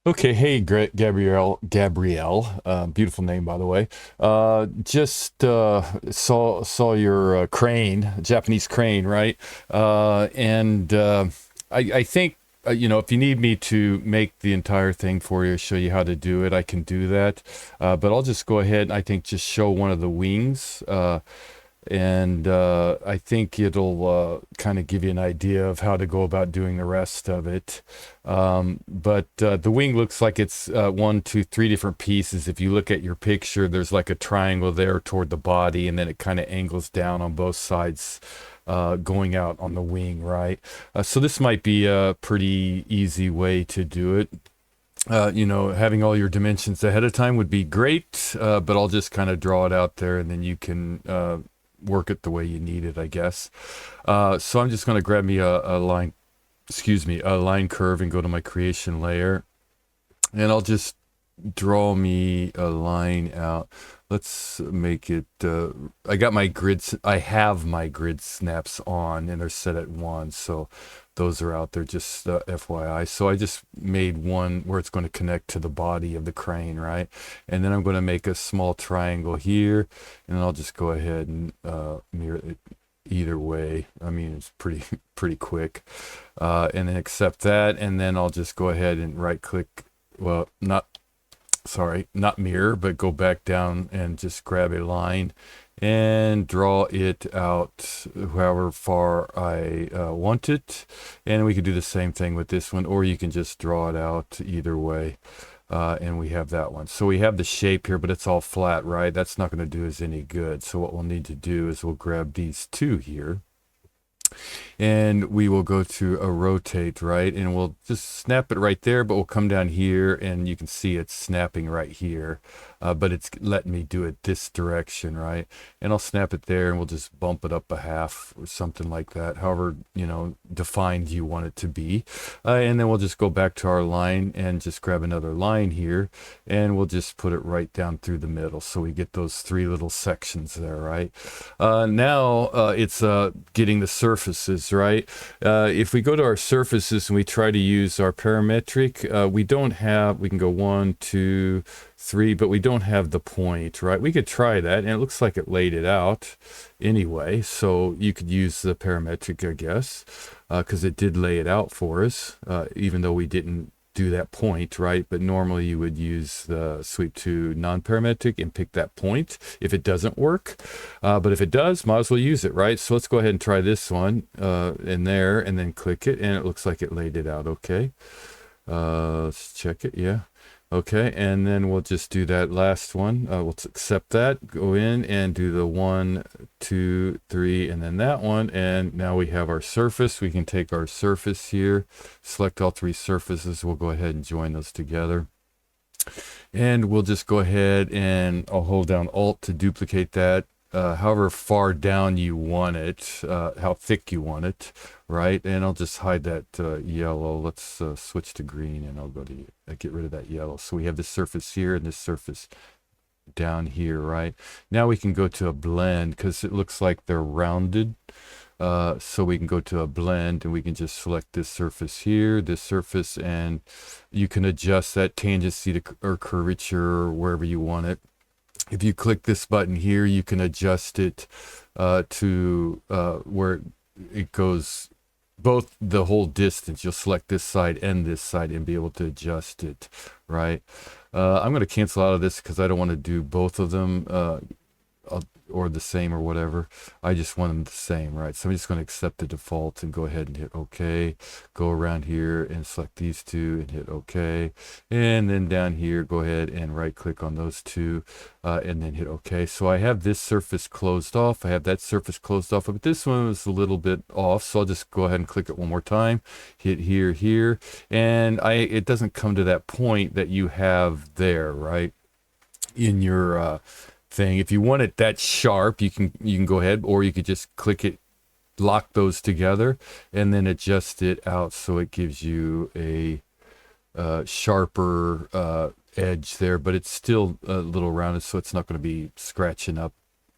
Okay, hey, Gabrielle, beautiful name by the way. Just saw your crane, Japanese crane, right? And I think if you need me to make the entire thing for you, show you how to do it, I can do that. But I'll just go ahead and I think just show one of the wings. And I think it'll kind of give you an idea of how to go about doing the rest of it. But the wing looks like it's one, two, three different pieces. If you look at your picture, there's like a triangle there toward the body, and then it kind of angles down on both sides. Going out on the wing, right? So this might be a pretty easy way to do it. Having all your dimensions ahead of time would be great, but I'll just kind of draw it out there and then you can work it the way you need it, I guess. So I'm just going to grab me a line, a line curve and go to my creation layer. And I'll just draw me a line out. Let's make it, I have my grid snaps on and they're set at 1. So those are out there, just FYI. So I just made one where it's going to connect to the body of the crane, right? And then I'm going to make a small triangle here, and I'll just go ahead and mirror it either way. I mean, it's pretty pretty quick. And then accept that, and then I'll just go ahead and right click. Well, not mirror, but go back down and just grab a line and draw it out however far I want it. And we could do the same thing with this one, or you can just draw it out either way. And we have that one. So we have the shape here, but it's all flat, right? That's not going to do us any good. So what we'll need to do is we'll grab these two here and we will go to a rotate, right? And we'll just snap it right there, but we'll come down here and you can see it's snapping right here, but it's letting me do it this direction, right? And I'll snap it there and we'll just bump it up a half or something like that, however, defined you want it to be. And then we'll just go back to our line and just grab another line here and we'll just put it right down through the middle. So we get those three little sections there, right? Now it's getting the surfaces, right? If we go to our surfaces and we try to use our parametric, we can go 1, 2, 3, but we don't have the point, right? We could try that, and it looks like it laid it out anyway. So you could use the parametric, I guess, because it did lay it out for us, even though we didn't do that point, right? But normally you would use the sweep to non-parametric and pick that point if it doesn't work. But if it does, might as well use it, right? So let's go ahead and try this one in there and then click it, and it looks like it laid it out okay. Let's check it, yeah. Okay, and then we'll just do that last one. We'll accept that, go in and do the 1, 2, 3, and then that one. And now we have our surface. We can take our surface here, select all three surfaces. We'll go ahead and join those together. And we'll just go ahead and I'll hold down Alt to duplicate that. However far down you want it, how thick you want it, right? And I'll just hide that yellow. Let's switch to green and I'll go to get rid of that yellow. So we have this surface here and this surface down here, right? Now we can go to a blend because it looks like they're rounded. So we can go to a blend and we can just select this surface here, this surface, and you can adjust that tangency or curvature wherever you want it. If you click this button here, you can adjust it to where it goes both the whole distance. You'll select this side and this side and be able to adjust it, right? I'm going to cancel out of this because I don't want to do both of them or the same or whatever. I just want them the same, right? So I'm just going to accept the default and go ahead and hit OK. Go around here and select these two and hit OK. And then down here, go ahead and right click on those two and then hit OK. So I have this surface closed off. I have that surface closed off, but this one was a little bit off. So I'll just go ahead and click it one more time, hit here, and it doesn't come to that point that you have there, right? In your thing. If you want it that sharp, you can go ahead, or you could just click it, lock those together, and then adjust it out so it gives you a sharper edge there, but it's still a little rounded, so it's not going to be scratching up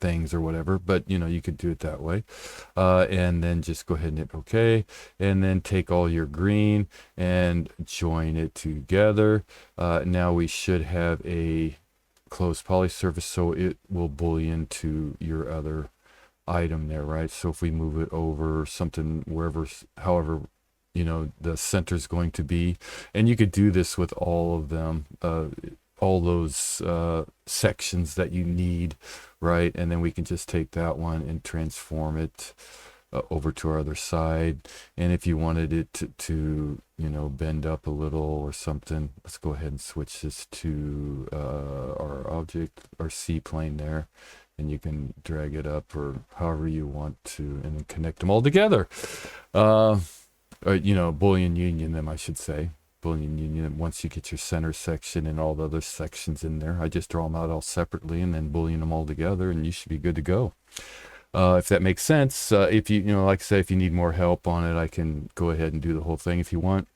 things or whatever, but you could do it that way. And then just go ahead and hit OK, and then take all your green and join it together. Now we should have a closed poly surface, so it will boolean to your other item there, right? So if we move it over something wherever, however, the center is going to be, and you could do this with all of them, all those sections that you need, right? And then we can just take that one and transform it over to our other side. And if you wanted it to bend up a little or something, let's go ahead and switch this to our object, our C plane there, and you can drag it up or however you want to, and then connect them all together. Boolean union them, I should say. Boolean union. Once you get your center section and all the other sections in there, I just draw them out all separately and then boolean them all together, and you should be good to go. If that makes sense. If like I say, if you need more help on it, I can go ahead and do the whole thing if you want.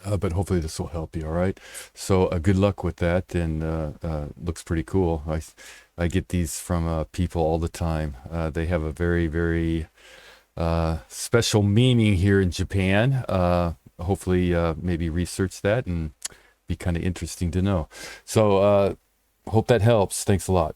But hopefully this will help you. All right. So good luck with that, and looks pretty cool. I get these from people all the time. They have a very, very special meaning here in Japan. Hopefully maybe research that and be kind of interesting to know. So hope that helps. Thanks a lot.